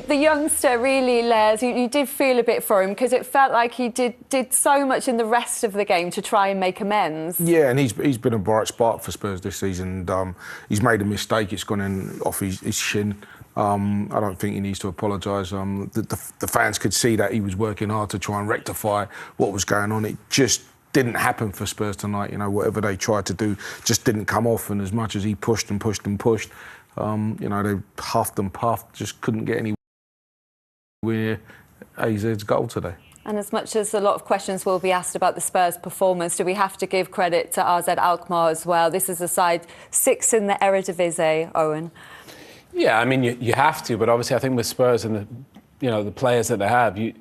the youngster, really, Les, you did feel a bit for him because it felt like he did so much in the rest of the game to try and make amends. Yeah, and he's been a bright spark for Spurs this season. He's made a mistake, it's gone in off his shin. I don't think he needs to apologise. The fans could see that he was working hard to try and rectify what was going on. It just didn't happen for Spurs tonight. You know, whatever they tried to do just didn't come off, and as much as he pushed and pushed and pushed, you know, they huffed and puffed, just couldn't get anywhere AZ's goal today. And as much as a lot of questions will be asked about the Spurs' performance, do we have to give credit to AZ Alkmaar as well? This is a side 6th in the Eredivisie, Owen. Yeah, I mean, you have to, but obviously I think with Spurs and the players that they have, you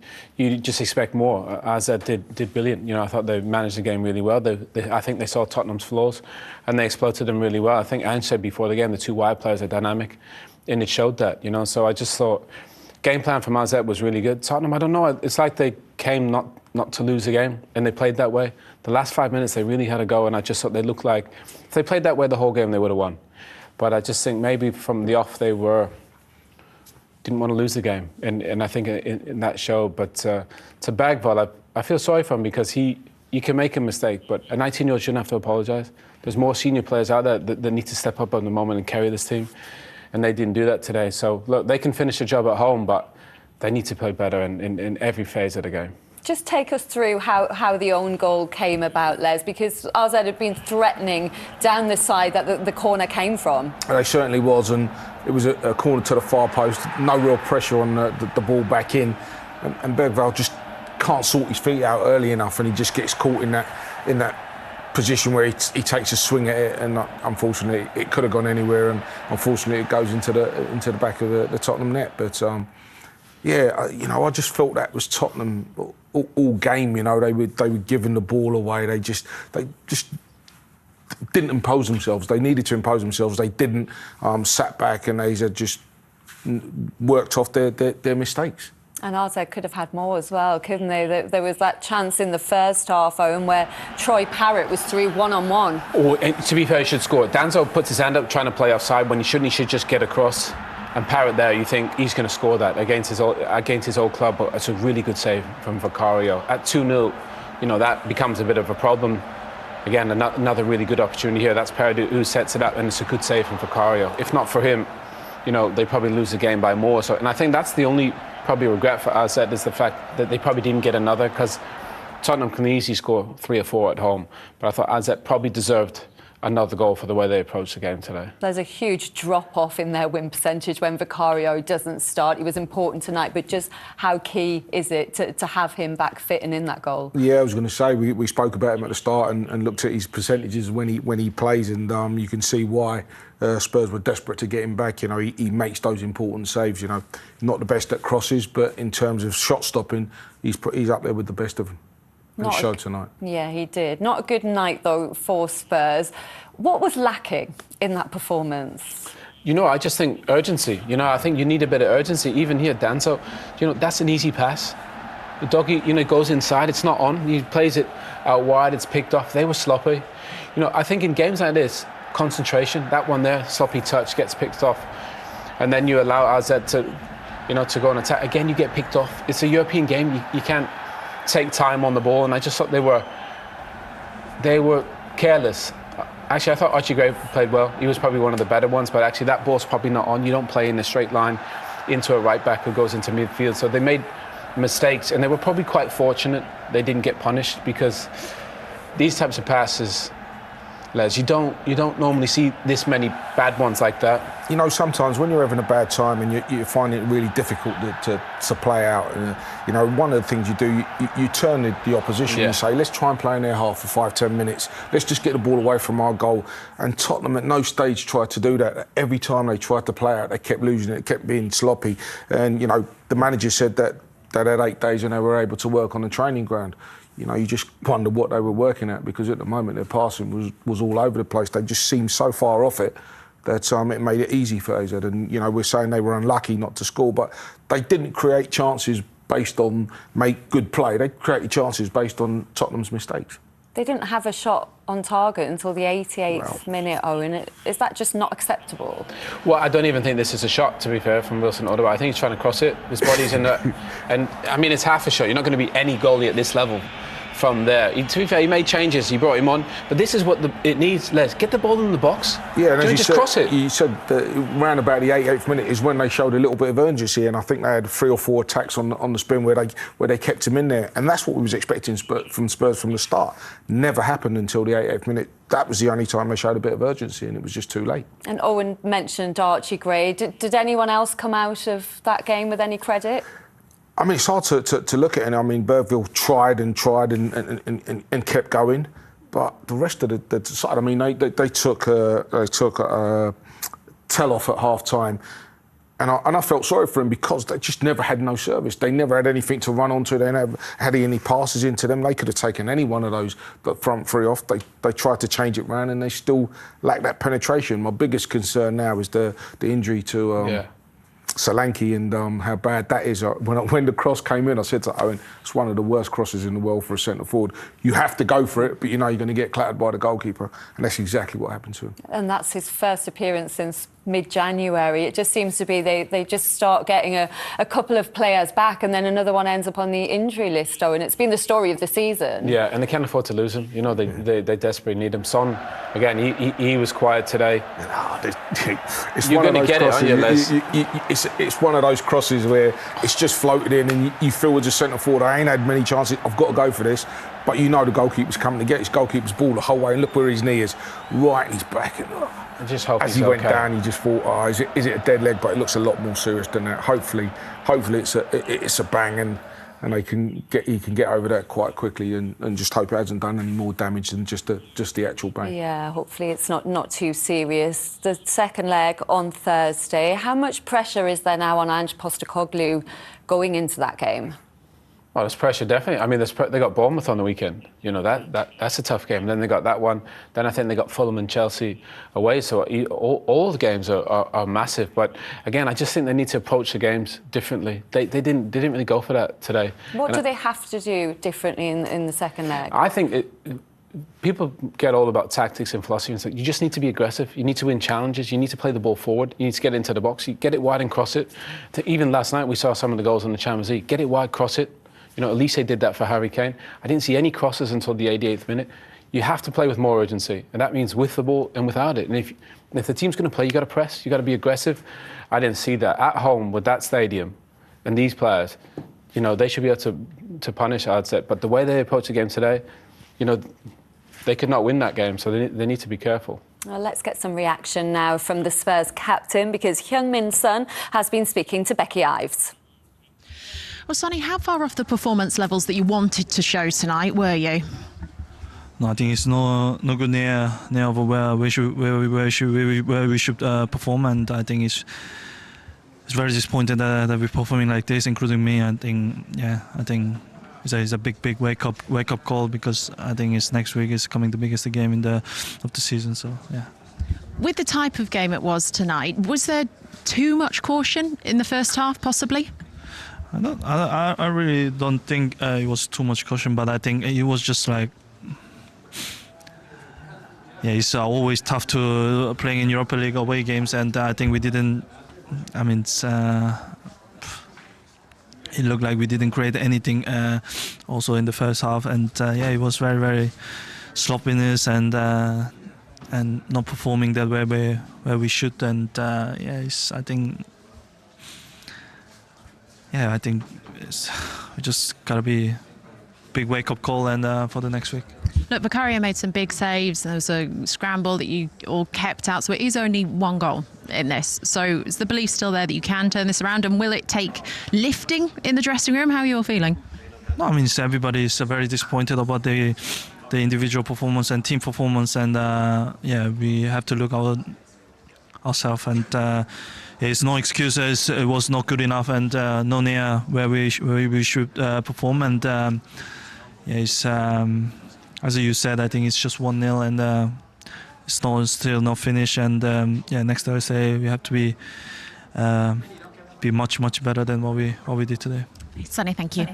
just expect more. AZ did brilliant. You know, I thought they managed the game really well. I think they saw Tottenham's flaws and they exploited them really well. I think Ange said before the game the two wide players are dynamic, and it showed that, you know. So I just thought game plan from AZ was really good. Tottenham, I don't know, it's like they came not to lose the game, and they played that way. The last 5 minutes they really had a go, and I just thought they looked like if they played that way the whole game they would have won. But I just think maybe from the off they didn't want to lose the game, and I think in that show. But to Bagval, I feel sorry for him because you can make a mistake, but a 19-year-old shouldn't have to apologise. There's more senior players out there that need to step up at the moment and carry this team, and they didn't do that today. So look, they can finish the job at home, but they need to play better in every phase of the game. Just take us through how the own goal came about, Les, because AZ had been threatening down the side that the corner came from. They certainly was, and it was a corner to the far post, no real pressure on the ball back in, and Bergvall just can't sort his feet out early enough, and he just gets caught in that position where he takes a swing at it, and unfortunately it could have gone anywhere, and unfortunately it goes into the back of the Tottenham net. But yeah, you know, I just felt that was Tottenham all game. You know, they were giving the ball away. They just didn't impose themselves. They needed to impose themselves. They didn't. Sat back and they just worked off their mistakes. And AZ could have had more as well, couldn't they? There was that chance in the first half, Owen, where Troy Parrott was through one-on-one. Oh, to be fair, he should score. Danzo puts his hand up trying to play offside when he shouldn't. He should just get across. And Parrott there, you think he's going to score that against his old club, but it's a really good save from Vicario. At 2-0, you know, that becomes a bit of a problem. Again, another really good opportunity here. That's Parrott who sets it up, and it's a good save from Vicario. If not for him, you know, they probably lose the game by more. So, and I think that's the only probably regret for AZ is the fact that they probably didn't get another, because Tottenham can easily score 3 or 4 at home. But I thought AZ probably deserved another goal for the way they approached the game today. There's a huge drop-off in their win percentage when Vicario doesn't start. He was important tonight, but just how key is it to have him back fit and in that goal? Yeah, I was going to say, we spoke about him at the start and looked at his percentages when he plays, and you can see why Spurs were desperate to get him back. You know, he makes those important saves. You know, not the best at crosses, but in terms of shot stopping, he's up there with the best of them. And showed tonight. Yeah, he did. Not a good night, though, for Spurs. What was lacking in that performance? You know, I just think urgency. You know, I think you need a bit of urgency. Even here, Danzo, you know, that's an easy pass. The doggy, you know, goes inside, it's not on. He plays it out wide, it's picked off. They were sloppy. You know, I think in games like this, concentration, that one there, sloppy touch, gets picked off. And then you allow AZ to, you know, to go on attack. Again, you get picked off. It's a European game, you can't take time on the ball, and I just thought they were careless. Actually, I thought Archie Gray played well. He was probably one of the better ones, but actually that ball's probably not on. You don't play in a straight line into a right back who goes into midfield. So they made mistakes, and they were probably quite fortunate they didn't get punished, because these types of passes, Les, you don't normally see this many bad ones like that. You know, sometimes when you're having a bad time and you find it really difficult to play out, you know, one of the things you do, you turn the opposition and say, let's try and play in their half for 5-10 minutes. Let's just get the ball away from our goal. And Tottenham at no stage tried to do that. Every time they tried to play out, they kept losing it, kept being sloppy. And, you know, the manager said that they had 8 days and they were able to work on the training ground. You know, you just wonder what they were working at, because at the moment their passing was all over the place. They just seemed so far off it that it made it easy for AZ. And, you know, we're saying they were unlucky not to score, but they didn't create chances based on make good play. They created chances based on Tottenham's mistakes. They didn't have a shot on target until the 88th minute, Owen. Is that just not acceptable? Well, I don't even think this is a shot, to be fair, from Wilson Odegaard. I think he's trying to cross it. His body's in the... And, I mean, it's half a shot. You're not going to be any goalie at this level from there. To be fair, he made changes. He brought him on. But this is what it needs. Let's get the ball in the box. Yeah, and as you just said, cross it. You said that round about the 88th minute is when they showed a little bit of urgency, and I think they had 3 or 4 attacks on the spin where they kept him in there, and that's what we was expecting from Spurs from the start. Never happened until the 88th minute. That was the only time they showed a bit of urgency, and it was just too late. And Owen mentioned Archie Gray. Did anyone else come out of that game with any credit? I mean, it's hard to look at it. I mean, Bergville tried and kept going, but the rest of the side, I mean, they took tell off at half time, and I felt sorry for him because they just never had no service. They never had anything to run onto. They never had any passes into them. They could have taken any one of those front three off. They tried to change it round, and they still lack that penetration. My biggest concern now is the injury to. Solanke and how bad that is. When the cross came in, I said to Owen, it's one of the worst crosses in the world for a centre forward. You have to go for it, but you know you're going to get clattered by the goalkeeper, and that's exactly what happened to him. And that's his first appearance since mid-January. It just seems to be they just start getting a couple of players back, and then another one ends up on the injury list, and it's been the story of the season. Yeah, and they can't afford to lose him. You know, they desperately need him. Son, again, he was quiet today. You're going to get it, aren't you, Les? It's one of those crosses where it's just floated in, and you feel as a centre forward, I ain't had many chances, I've got to go for this. But you know the goalkeeper's coming to get his goalkeeper's ball the whole way, and look where his knee is, right in his back. And just hope as he went down, he just thought, oh, is it a dead leg? But it looks a lot more serious than that. Hopefully it's a bang, and he can get over that quite quickly, and just hope it hasn't done any more damage than just the actual bang. Yeah, hopefully it's not too serious. The second leg on Thursday. How much pressure is there now on Ange Postecoglou going into that game? Well, there's pressure, definitely. I mean, they got Bournemouth on the weekend. You know, that's a tough game. Then they got that one. Then I think they got Fulham and Chelsea away. So all the games are massive. But again, I just think they need to approach the games differently. They didn't really go for that today. What do they have to do differently in the second leg? I think people get all about tactics and philosophy and stuff. You just need to be aggressive. You need to win challenges. You need to play the ball forward. You need to get into the box. You get it wide and cross it. Even last night, we saw some of the goals in the Champions League. Get it wide, cross it. You know, Elise did that for Harry Kane. I didn't see any crosses until the 88th minute. You have to play with more urgency, and that means with the ball and without it. And if the team's going to play, you got to press. You got to be aggressive. I didn't see that at home with that stadium and these players. You know, they should be able to punish Ardset. But the way they approached the game today, you know, they could not win that game, so they need to be careful. Well, let's get some reaction now from the Spurs captain, because Heung-min's son has been speaking to Becky Ives. Well, Sonny, how far off the performance levels that you wanted to show tonight were you? No, I think it's no good near of where we should perform, and I think it's very disappointing that we're performing like this, including me. I think it's a big wake up call, because I think it's next week is coming the biggest game of the season. So yeah. With the type of game it was tonight, was there too much caution in the first half, possibly? I really don't think it was too much caution, but I think it was just like, yeah, it's always tough to playing in Europa League away games, and I think we didn't. I mean, it looked like we didn't create anything also in the first half, and yeah, it was very sloppiness and not performing that way where we should, and yeah, I think we just got to be big wake-up call and for the next week. Look, Vicario made some big saves. There was a scramble that you all kept out, so it is only one goal in this. So is the belief still there that you can turn this around, and will it take lifting in the dressing room? How are you all feeling? No, I mean, everybody is very disappointed about the individual performance and team performance, and yeah, we have to look ourselves, and it's no excuses. It was not good enough, and no near where we should perform. And yeah, it's as you said, I think it's just 1-0, and it's still not finished. And yeah, next Thursday we have to be much better than what we did today. Sonny, thank you.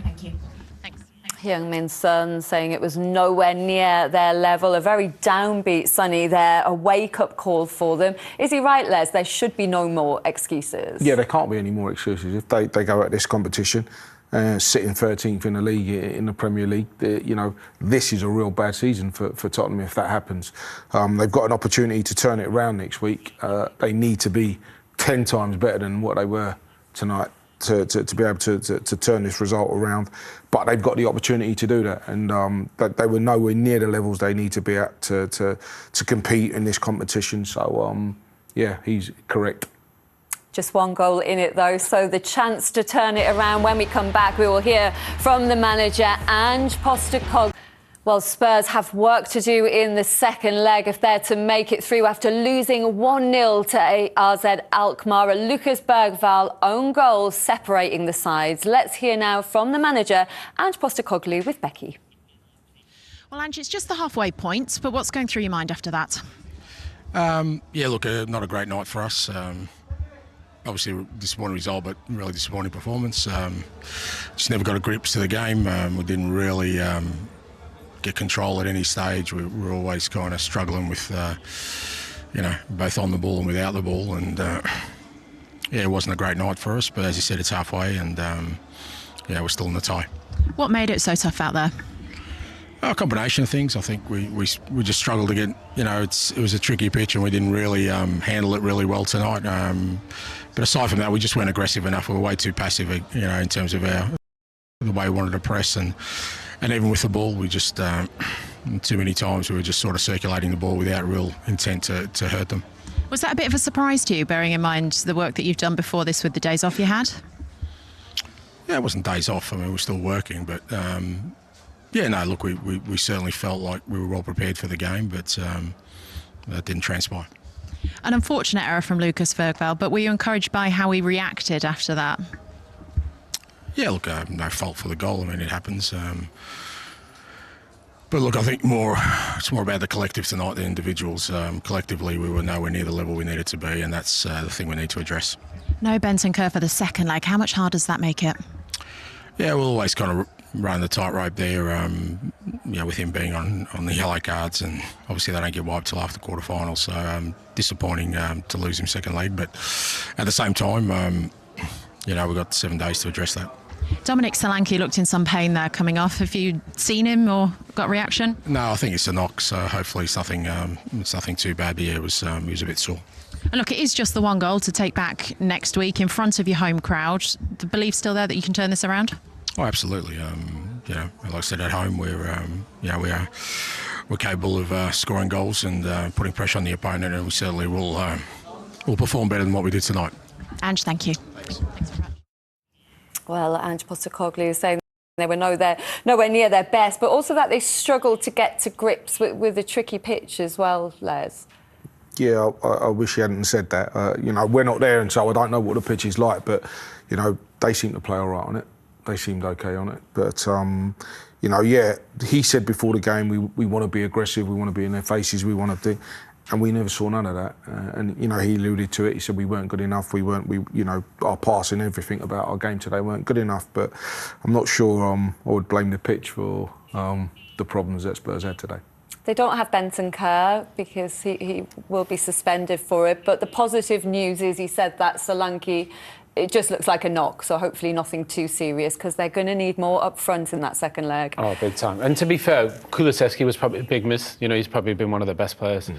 Thanks. Heung-min's son saying it was nowhere near their level. A very downbeat Sonny there, a wake-up call for them. Is he right, Les? There should be no more excuses. Yeah, there can't be any more excuses. If they go at this competition, sitting 13th in the league, in the Premier League, you know, this is a real bad season for Tottenham if that happens. They've got an opportunity to turn it around next week. They need to be 10 times better than what they were tonight to be able to turn this result around. But they've got the opportunity to do that, and they were nowhere near the levels they need to be at to compete in this competition. So, yeah, he's correct. Just one goal in it, though, so the chance to turn it around. When we come back, we will hear from the manager, Ange Postecoglou. Well, Spurs have work to do in the second leg if they're to make it through after losing 1-0 to AZ Alkmaar. A Lucas Bergvall own goal separating the sides. Let's hear now from the manager, Ange Postecoglou, with Becky. Well, Ange, it's just the halfway point, but what's going through your mind after that? Yeah, look, not a great night for us. Obviously a disappointing result, but really disappointing performance. Just never got a grips to the game. We didn't really get control at any stage. We were always kind of struggling with, you know, both on the ball and without the ball. And yeah, it wasn't a great night for us. But as you said, it's halfway, and yeah, we're still in the tie. What made it so tough out there? A combination of things. I think we just struggled to get, you know, it was a tricky pitch, and we didn't really handle it really well tonight. But aside from that, we just weren't aggressive enough. We were way too passive, you know, in terms of the way we wanted to press, and even with the ball, we just too many times we were just sort of circulating the ball without real intent to hurt them. Was that a bit of a surprise to you, bearing in mind the work that you've done before this with the days off you had? Yeah, it wasn't days off. I mean, we're still working, but yeah, no, look, we certainly felt like we were well prepared for the game, but that didn't transpire. An unfortunate error from Lucas Bergvall, but were you encouraged by how he reacted after that? Yeah, look, no fault for the goal. I mean, it happens. But look, I think it's more about the collective tonight than individuals. Collectively, we were nowhere near the level we needed to be, and that's the thing we need to address. No Bentancur for the second leg. How much harder does that make it? Yeah, we'll always kind of run the tightrope there, you know, with him being on the yellow cards, and obviously they don't get wiped till after the quarterfinals, so disappointing to lose him second leg, but at the same time, you know, we've got 7 days to address that. Dominic Solanke looked in some pain there coming off. Have you seen him or got a reaction? No, I think it's a knock, so hopefully it's nothing too bad, but yeah, he was a bit sore. And look, it is just the one goal to take back next week in front of your home crowd. The belief still there that you can turn this around? Oh, absolutely. You know, like I said, at home you know, we're capable of scoring goals and putting pressure on the opponent, and we certainly will perform better than what we did tonight. Ange, thank you. Thanks. Thanks very much. Well, Ange Postecoglou saying they were nowhere near their best, but also that they struggled to get to grips with the tricky pitch as well, Les. Yeah, I wish he hadn't said that. You know, we're not there, and so I don't know what the pitch is like, but, you know, they seem to play all right on it. They seemed okay on it. But, you know, yeah, he said before the game, we want to be aggressive, we want to be in their faces, we want to do... And we never saw none of that. And, you know, he alluded to it. He said we weren't good enough. We, you know, our passing, everything about our game today weren't good enough. But I'm not sure I would blame the pitch for the problems that Spurs had today. They don't have Bentancur because he will be suspended for it. But the positive news is he said that Solanke, it just looks like a knock. So hopefully nothing too serious, because they're going to need more up front in that second leg. Oh, big time. And to be fair, Kulusevski was probably a big miss. You know, he's probably been one of the best players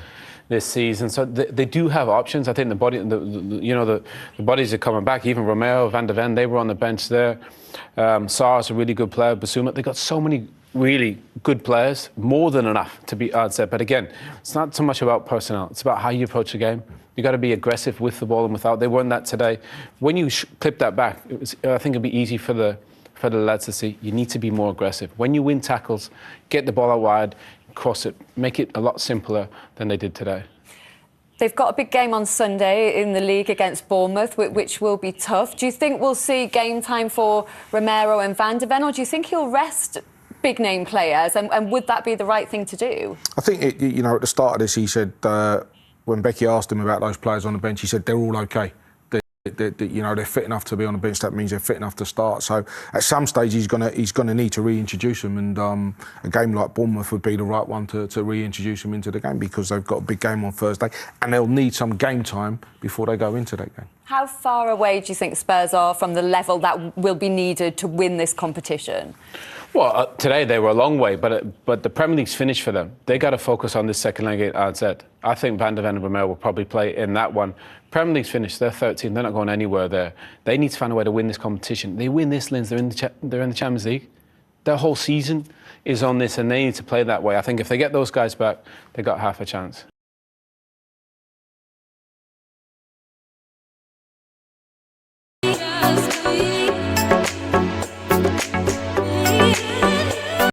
this season. So they do have options. I think the bodies are coming back. Even Romeo, Van de Ven, they were on the bench there. Sarr's a really good player. Basuma, they got so many really good players, more than enough to beat AZ. But again, it's not so much about personnel. It's about how you approach the game. You got to be aggressive with the ball and without. They weren't that today. When you clip that back, I think it'd be easy for the lads to see. You need to be more aggressive. When you win tackles, get the ball out wide, cross it, make it a lot simpler than they did today. They've got a big game on Sunday in the league against Bournemouth, which will be tough. Do you think we'll see game time for Romero and Van de Ven, or do you think he'll rest big-name players, and would that be the right thing to do? I think, you know, at the start of this, he said, when Becky asked him about those players on the bench, he said they're all okay. They're fit enough to be on the bench. That means they're fit enough to start. So at some stage he's gonna need to reintroduce them, and a game like Bournemouth would be the right one to reintroduce them into the game, because they've got a big game on Thursday and they'll need some game time before they go into that game. How far away do you think Spurs are from the level that will be needed to win this competition? Well, today they were a long way, but the Premier League's finished for them. They got to focus on this second leg at AZ. I think Van der Ven and Romero will probably play in that one. Premier League's finished. They're 13. They're not going anywhere there. They need to find a way to win this competition. They win this, Linz, they're in the Champions League. Their whole season is on this, and they need to play that way. I think if they get those guys back, they got half a chance.